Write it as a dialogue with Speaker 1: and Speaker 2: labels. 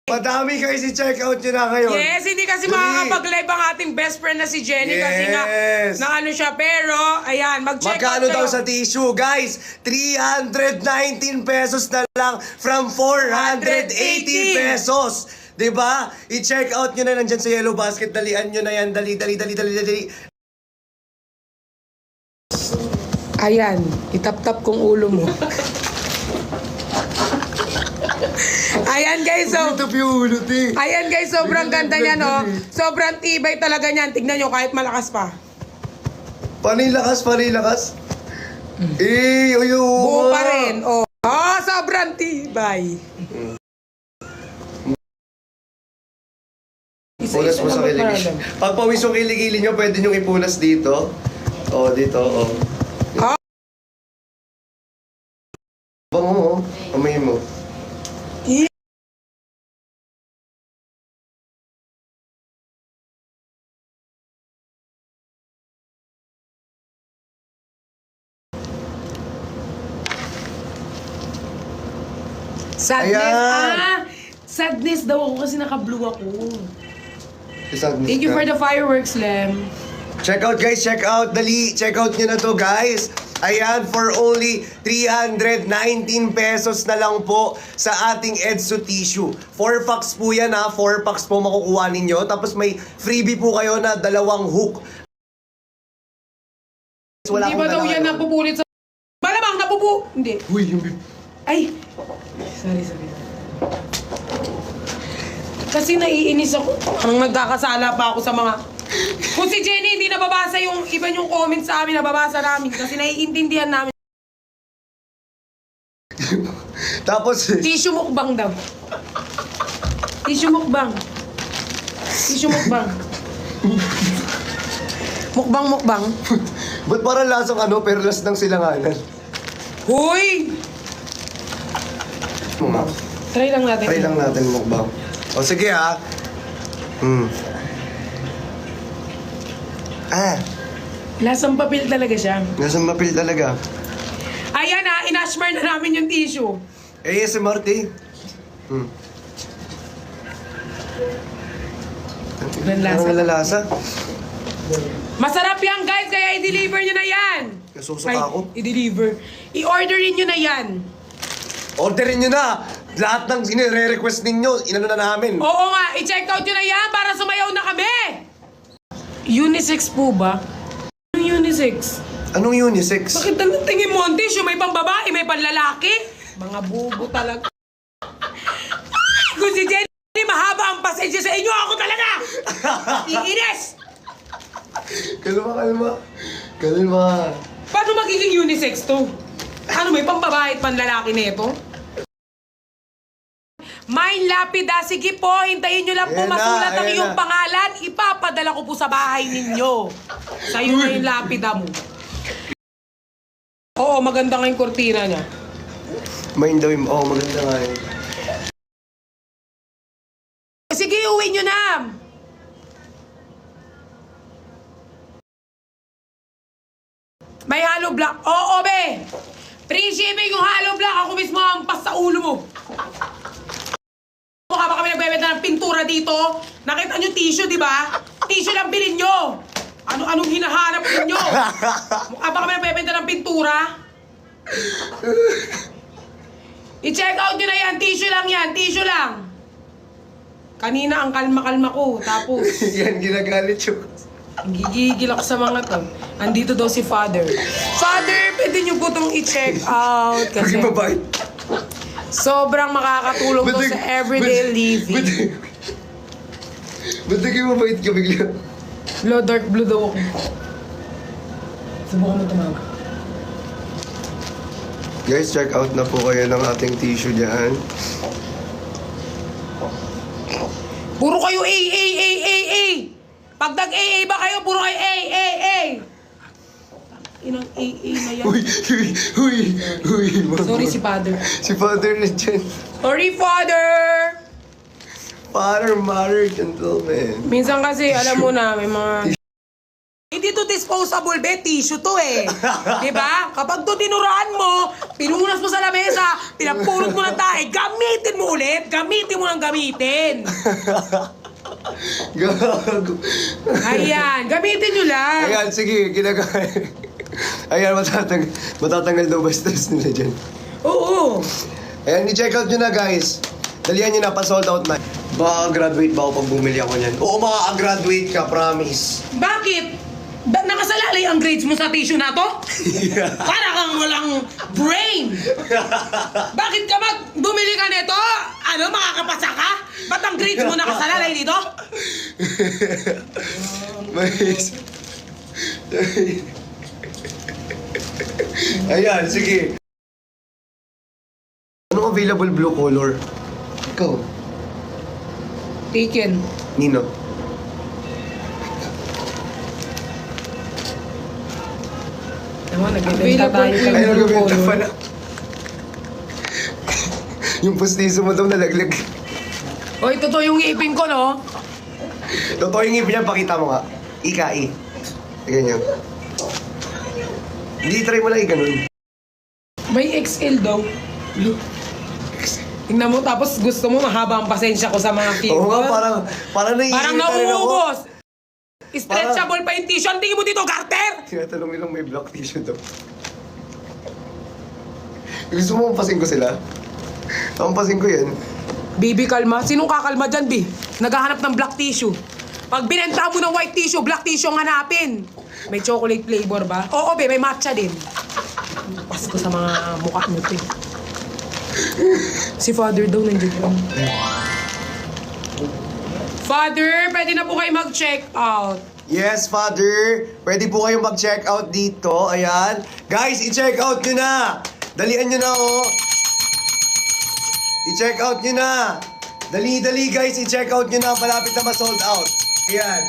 Speaker 1: Madami guys, i-check out nyo na ngayon.
Speaker 2: Yes, hindi kasi makakapag-live ang ating best friend na si Jenny kasi nga na ano siya. Pero, ayan, mag-check out
Speaker 1: Magkano daw sa tissue? Guys, 319 pesos na lang from 480 pesos. Diba? I-check out nyo na nandyan sa Yellow Basket. Dalian nyo na yan. Dali.
Speaker 2: Ayan, itap-tap kong ulo mo. Ayan guys, so... Ayan guys, sobrang ganda niya, no? Sobrang tibay talaga niyan. Tignan nyo, kahit malakas pa.
Speaker 1: Panilakas. Uyo.
Speaker 2: Buo pa rin, oh. Oh, sobrang tibay.
Speaker 1: Punas mo sa kilig. Pag pawis yung kilig-kilig nyo, pwede nyo ipunas dito. Oh, dito, oh. Bango mo, amoy mo.
Speaker 2: Sadness.
Speaker 1: Ayan.
Speaker 2: Sadness daw ako kasi naka-blue ako.
Speaker 1: Sadness
Speaker 2: Thank you
Speaker 1: ka.
Speaker 2: for the fireworks, Lem.
Speaker 1: Check out guys, check out. Dali, check out nyo na to guys. Ayan, for only 319 pesos na lang po sa ating Edso Tissue. 4 packs po yan ha, 4 packs po makukuha ninyo. Tapos may freebie po kayo na 2 hook. Wala
Speaker 2: Hindi ba daw yan napupulit sa... Malamang napupu... Hindi.
Speaker 1: Uy, yung...
Speaker 2: Ay! Sorry. Kasi naiinis ako. Parang nagkakasala pa ako sa mga... Kung si Jenny hindi nababasa yung iba yung comments sa amin, nababasa namin. Kasi naiintindihan namin.
Speaker 1: Tapos...
Speaker 2: Tissue mukbang daw. Tissue mukbang. Mukbang.
Speaker 1: Ba't parang lasang ano, perlas ng silanganan?
Speaker 2: Hoy!
Speaker 1: Mukbang.
Speaker 2: Try lang natin.
Speaker 1: Mukbang. O sige ha.
Speaker 2: Lasang papel talaga siya.
Speaker 1: Nasa mapil talaga.
Speaker 2: Ayan ha, inashmar na namin yung tissue.
Speaker 1: ASMR, te. Ang lalasa.
Speaker 2: Masarap yan guys, kaya i-deliver nyo na yan.
Speaker 1: Nasusuka ako.
Speaker 2: I-deliver. I-orderin nyo na yan.
Speaker 1: Orderin nyo na! Lahat ng sinire-request ninyo, inano na namin.
Speaker 2: Oo nga, i-check out nyo na yan para sumayaw na kami. Unisex po ba? Anong unisex?
Speaker 1: Anong unisex?
Speaker 2: Bakit ang tingin mo ang tissue? May pang babae, may pang lalaki? Mga bubo talaga. Kung si Jenny mahaba ang pasensya sa inyo, ako talaga! Iinis!
Speaker 1: Kalma.
Speaker 2: Paano magiging unisex to? Ano, may pang babae at pang lalaki nito? May lapida. Sige po, hintayin nyo lang po masulat ang iyong pangalan. Ipapadala ko po sa bahay ninyo. Sa'yo na yung lapida mo. Oo, maganda nga yung kortina niya.
Speaker 1: Maganda nga yun.
Speaker 2: Sige, uwi nyo na. May hollow block. Oo, be. Free shipping yung hollow block. Ako mismo ang pas sa ulo mo. Mukha ba kami nagbebenta ng pintura dito? Nakita nyo tissue, di ba? Tissue lang bilhin nyo. Anong hinahanap ninyo? Mukha ba kami nagbebenta ng pintura? I-check out nyo na yan. Tissue lang yan. Tissue lang. Kanina ang kalma-kalma ko. Tapos...
Speaker 1: Yan, ginagalit yung...
Speaker 2: Gigigil ako sa mga to. Andito daw si Father. Father, pwede nyo po itong i-check out. Kasi...
Speaker 1: Maging mabait.
Speaker 2: Sobrang makakatulong to sa everyday living.
Speaker 1: Ba't naging mabait ka bigla?
Speaker 2: Dark blue daw ako. Subukan mo tumawag.
Speaker 1: Guys, check out na po kayo ng ating tissue dyan.
Speaker 2: Puro kayo A. Pag nag-AA ba kayo, puro kayo A. Inang AA na yan.
Speaker 1: Uy.
Speaker 2: Sorry si Father.
Speaker 1: Si Father na dyan.
Speaker 2: Sorry, Father!
Speaker 1: Father, mother, gentleman.
Speaker 2: Minsan kasi, alam mo na, may mga Hindi to disposable, be. Tissue to eh. Diba? Kapag to tinuraan mo, pinunas mo sa lamesa, pinapulot mo ng tae, gamitin mo ulit. Gamitin mo ng gamitin.
Speaker 1: Gago.
Speaker 2: Ayan, gamitin nyo lang.
Speaker 1: Ayan, sige, ginagaya. Ayan, matatanggal daw ba stress nila dyan.
Speaker 2: Oo.
Speaker 1: Ayan, i-check out nyo na guys. Dalihan nyo na, pa-sold out na. Baka graduate ba ako pag bumili ako niyan? Oo, maka-graduate ka, promise.
Speaker 2: Bakit? Nakasalalay ang grades mo sa tissue na to? Para kang walang brain. Bakit ka bumili ka nito? Ano, makakapasa ka? Ba't ang grades mo nakasalalay dito?
Speaker 1: Mais. Ayan, sige. Anong available blue color? Ikaw.
Speaker 2: Taken.
Speaker 1: Nino.
Speaker 2: Naman, nagbibenta tayo sa
Speaker 1: Ay,
Speaker 2: blue
Speaker 1: nagabenta
Speaker 2: color.
Speaker 1: pala. Yung pustiso mo daw nalaglag.
Speaker 2: Oy, totoo yung ipin ko, no?
Speaker 1: Totoo yung ibig niya, pakita mo nga. Ika-i. Ganyan. Hindi, try mo lang i-ganon.
Speaker 2: May XL daw. Tingnan mo, tapos gusto mo mahaba ang pasensya ko sa mga figure.
Speaker 1: Oo nga, parang naiirita
Speaker 2: Parang
Speaker 1: rin ako.
Speaker 2: nauubos. Stretchable pa yung tissue. Ang tingin mo dito, Carter?
Speaker 1: Tinatanong nilang may black tissue daw. Gusto mo pampasin ko sila? Pampasin ko yan.
Speaker 2: Bibi, kalma. Sinong kakalma dyan, Bi? Naghahanap ng black tissue. Pag binenta mo ng white tissue, black tissue ang hanapin. May chocolate flavor ba? Oo, Bi, may matcha din. Pasko sa mga mukha mo, Bi. Si Father daw nandiyan. Father, pwede na po kayo mag-check out.
Speaker 1: Yes, Father. Pwede po kayong mag-check out dito. Ayan. Guys, i-check out nyo na. Dalian nyo na, oh. I-check out nyo na. Dali, guys. I-check out nyo na. Malapit na ma-sold out. Ayan.